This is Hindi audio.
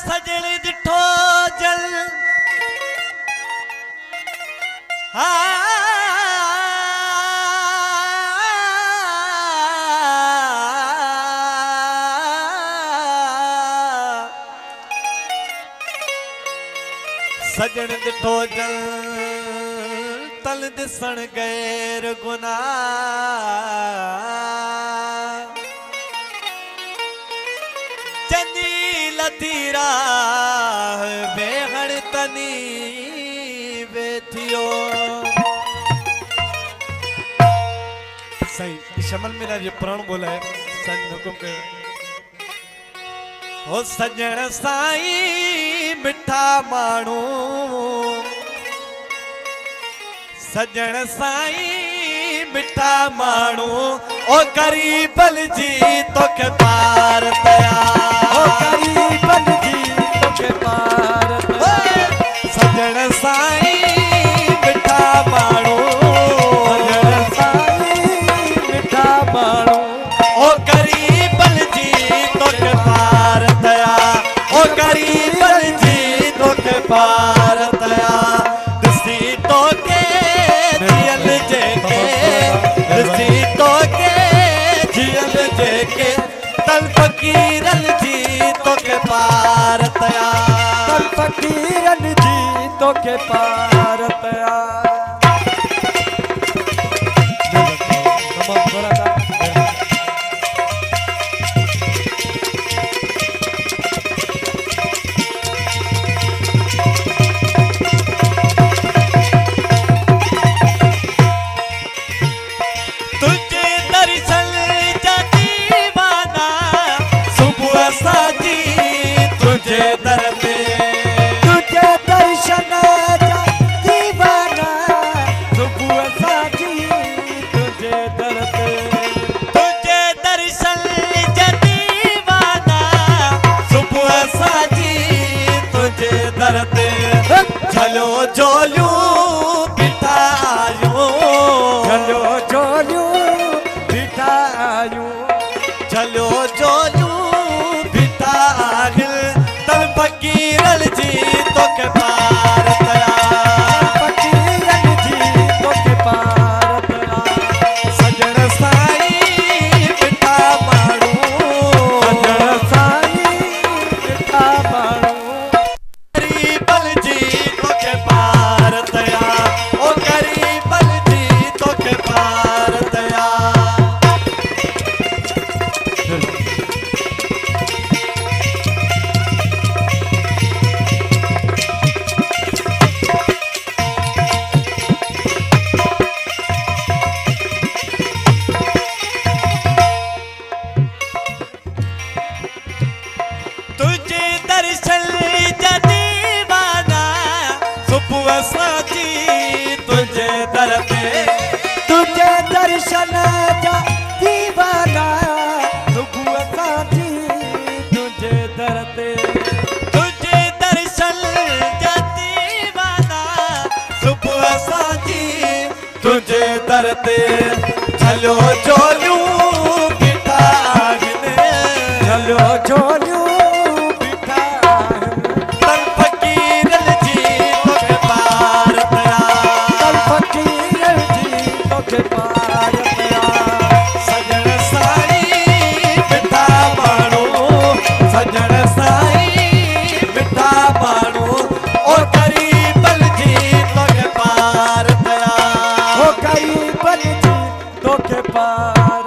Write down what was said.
सजण दिठो जल सजण दिठो जल तल दिसण गैर गुनाह चंदी लतीरा बेहण तनी बेथियो सही शमल मेरा ये प्राण बोला है सन हुकुम के हो सजण साई मिठा मानू सजण साई मिठा मानू ओ गरीबल जी तो के पार तया ओ गरीबल जी तो के पार तया सजण साई मिठा मानू सजण साई मिठा मानू ओ गरीबल जी तो के पार तया ओ गरीबल जी तो के पार तया दसी तो के जियल जेके दसी तो के जियल जेके तल फकीरन जी तो के पार तया तल फकीरन जी तो के पार तया झलो झोलू बिठायो झलो झोलू बिठायो झलो झोलू बिठायो तल फकीरन जी तो के पार तया फकीरन जी तो के पार तया सजण साई मिठा मानू सजण साई मिठा मानू गरीबल जी तो के पार तया ओ गरीबल जी तो के पार तया तुझे दर्शन साची तुझे दर पे तुझे दर्शन जा दीवाना सुबह साची तुझे दर पे तुझे दर्शन जा दीवाना सुबह साची तुझे दर पे झलो झोलू बिठाने झलो झोलू सजण साई मिठा मानू सजण साई मिठा मानू ओ गरीबल जी तो के पार तया ओ गरीबल जी तो के पार